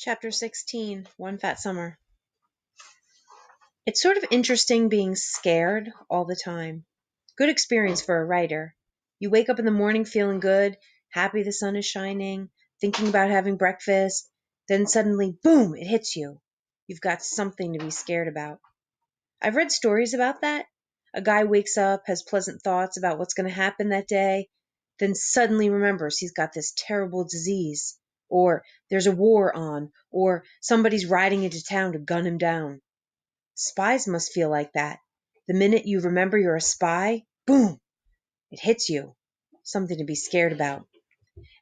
Chapter 16, One Fat Summer. It's sort of interesting being scared all the time. Good experience for a writer. You wake up in the morning feeling good, happy the sun is shining, thinking about having breakfast, then suddenly, boom, it hits you. You've got something to be scared about. I've read stories about that. A guy wakes up, has pleasant thoughts about what's going to happen that day, then suddenly remembers he's got this terrible disease, or there's a war on, or somebody's riding into town to gun him down. Spies must feel like that. The minute you remember you're a spy, boom, it hits you. Something to be scared about.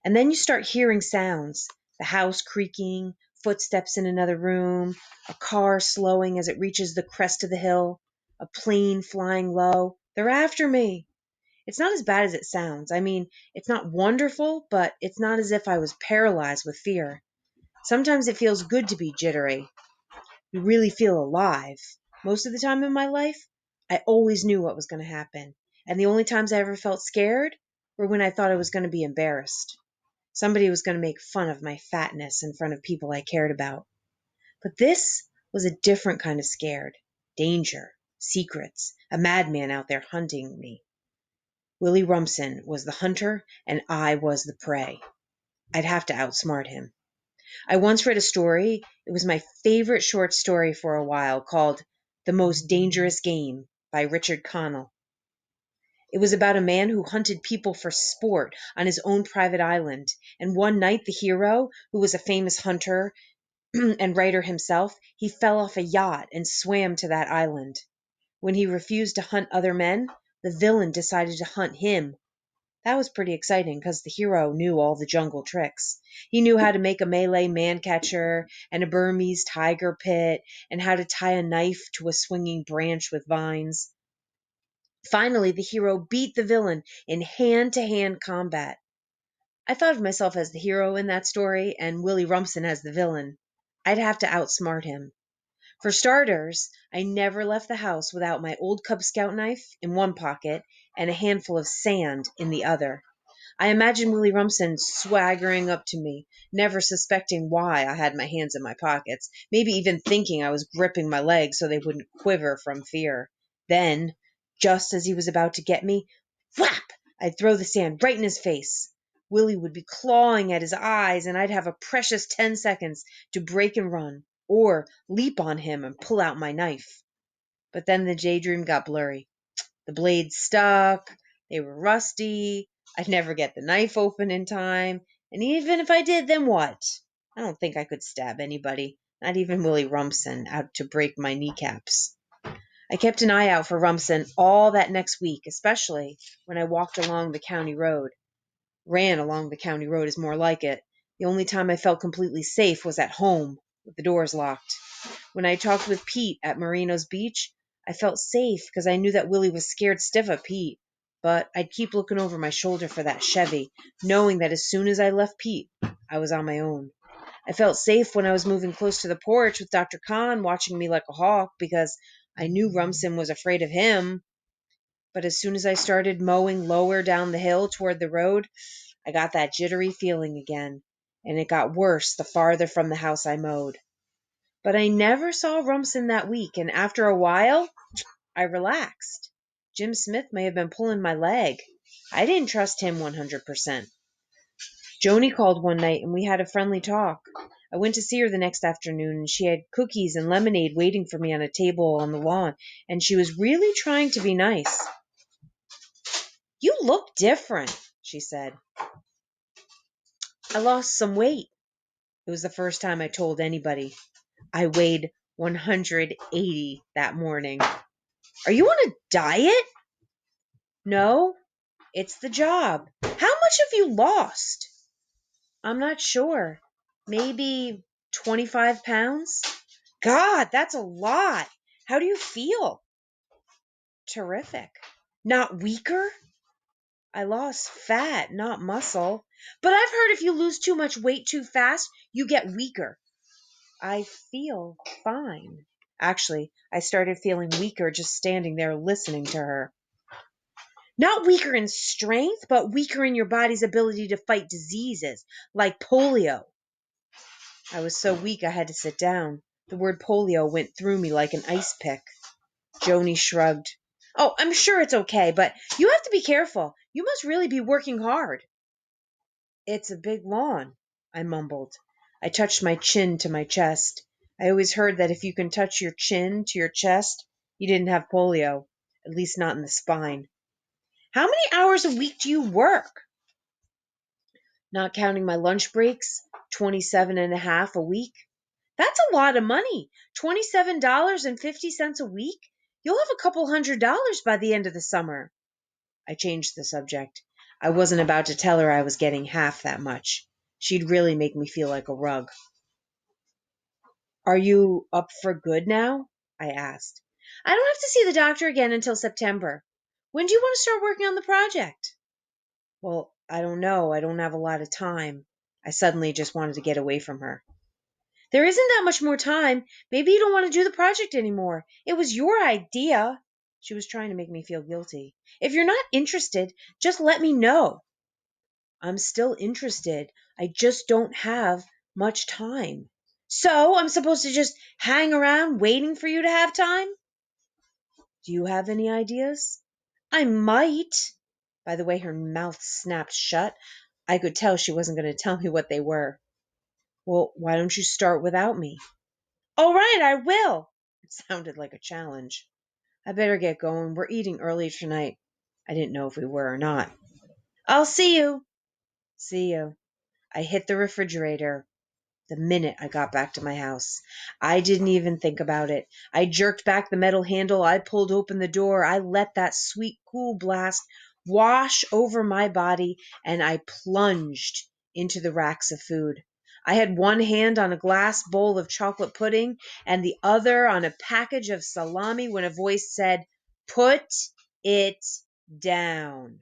And then you start hearing sounds, the house creaking, footsteps in another room, a car slowing as it reaches the crest of the hill, a plane flying low. They're after me. It's not as bad as it sounds. I mean, it's not wonderful, but it's not as if I was paralyzed with fear. Sometimes it feels good to be jittery. You really feel alive. Most of the time in my life, I always knew what was going to happen. And the only times I ever felt scared were when I thought I was going to be embarrassed. Somebody was going to make fun of my fatness in front of people I cared about. But this was a different kind of scared. Danger, secrets, a madman out there hunting me. Willie Rumson was the hunter and I was the prey. I'd have to outsmart him. I once read a story, it was my favorite short story for a while, called The Most Dangerous Game by Richard Connell. It was about a man who hunted people for sport on his own private island, and one night the hero, who was a famous hunter and writer himself, he fell off a yacht and swam to that island. When he refused to hunt other men, the villain decided to hunt him. That was pretty exciting because the hero knew all the jungle tricks. He knew how to make a Malay man catcher and a Burmese tiger pit and how to tie a knife to a swinging branch with vines. Finally, the hero beat the villain in hand-to-hand combat. I thought of myself as the hero in that story and Willie Rumson as the villain. I'd have to outsmart him. For starters, I never left the house without my old Cub Scout knife in one pocket and a handful of sand in the other. I imagine Willie Rumson swaggering up to me, never suspecting why I had my hands in my pockets, maybe even thinking I was gripping my legs so they wouldn't quiver from fear. Then, just as he was about to get me, whap! I'd throw the sand right in his face. Willie would be clawing at his eyes, and I'd have a precious 10 seconds to break and run, or leap on him and pull out my knife. But then the daydream got blurry. The blades stuck, they were rusty, I'd never get the knife open in time, and even if I did, then what? I don't think I could stab anybody, not even Willie Rumson, out to break my kneecaps. I kept an eye out for Rumson all that next week, especially when I walked along the county road. Ran along the county road is more like it. The only time I felt completely safe was at home, with the doors locked. When I talked with Pete at Marino's Beach, I felt safe because I knew that Willie was scared stiff of Pete. But I'd keep looking over my shoulder for that Chevy, knowing that as soon as I left Pete, I was on my own. I felt safe when I was moving close to the porch with Dr. Kahn watching me like a hawk because I knew Rumson was afraid of him. But as soon as I started mowing lower down the hill toward the road, I got that jittery feeling again, and it got worse the farther from the house I mowed. But I never saw Rumson that week, and after a while, I relaxed. Jim Smith may have been pulling my leg. I didn't trust him 100%. Joni called one night, and we had a friendly talk. I went to see her the next afternoon, and she had cookies and lemonade waiting for me on a table on the lawn, and she was really trying to be nice. "You look different," she said. "I lost some weight." It was the first time I told anybody. I weighed 180 that morning. "Are you on a diet?" "No, it's the job." "How much have you lost?" "I'm not sure. Maybe 25 pounds." "God, that's a lot. How do you feel?" "Terrific." "Not weaker?" "I lost fat, not muscle." "But I've heard if you lose too much weight too fast, you get weaker." "I feel fine." Actually, I started feeling weaker just standing there listening to her. "Not weaker in strength, but weaker in your body's ability to fight diseases, like polio." I was so weak I had to sit down. The word polio went through me like an ice pick. Joni shrugged. Oh, I'm sure it's okay, but you have to be careful. You must really be working hard. It's a big lawn, I mumbled. I touched my chin to my chest. I always heard that if you can touch your chin to your chest, you didn't have polio, at least not in the spine. How many hours a week do you work? Not counting my lunch breaks, 27 and a half a week. That's a lot of money. $27.50 a week? You'll have a couple $100 by the end of the summer. I changed the subject. I wasn't about to tell her I was getting half that much. She'd really make me feel like a rug. Are you up for good now? I asked. I don't have to see the doctor again until September. When do you want to start working on the project? Well, I don't know. I don't have a lot of time. I suddenly just wanted to get away from her. There isn't that much more time. Maybe you don't want to do the project anymore. It was your idea. She was trying to make me feel guilty. If you're not interested, just let me know. I'm still interested. I just don't have much time. So I'm supposed to just hang around waiting for you to have time? Do you have any ideas? I might. By the way her mouth snapped shut, I could tell she wasn't going to tell me what they were. Well, why don't you start without me? All right, I will. It sounded like a challenge. I better get going. We're eating early tonight. I didn't know if we were or not. I'll see you. See you. I hit the refrigerator the minute I got back to my house. I didn't even think about it. I jerked back the metal handle. I pulled open the door. I let that sweet, cool blast wash over my body, and I plunged into the racks of food. I had one hand on a glass bowl of chocolate pudding and the other on a package of salami when a voice said, "Put it down."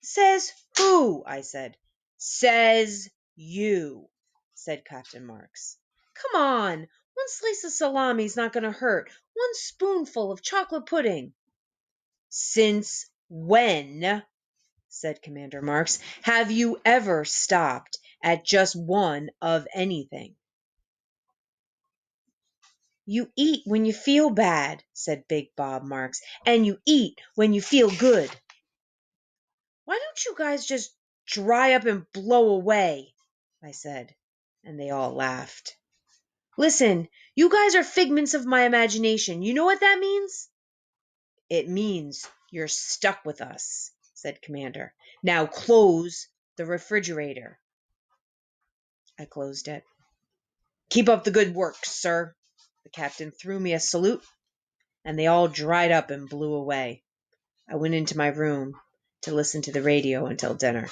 Says who? I said. Says you, said Captain Marks. Come on, one slice of salami's not going to hurt. One spoonful of chocolate pudding. Since when, said Commander Marks, have you ever stopped at just one of anything? You eat when you feel bad, said Big Bob Marks, and you eat when you feel good. Why don't you guys just dry up and blow away? I said, and they all laughed. Listen, you guys are figments of my imagination. You know what that means? It means you're stuck with us, said Commander. Now close the refrigerator. I closed it. Keep up the good work, sir. The captain threw me a salute, and they all dried up and blew away. I went into my room to listen to the radio until dinner.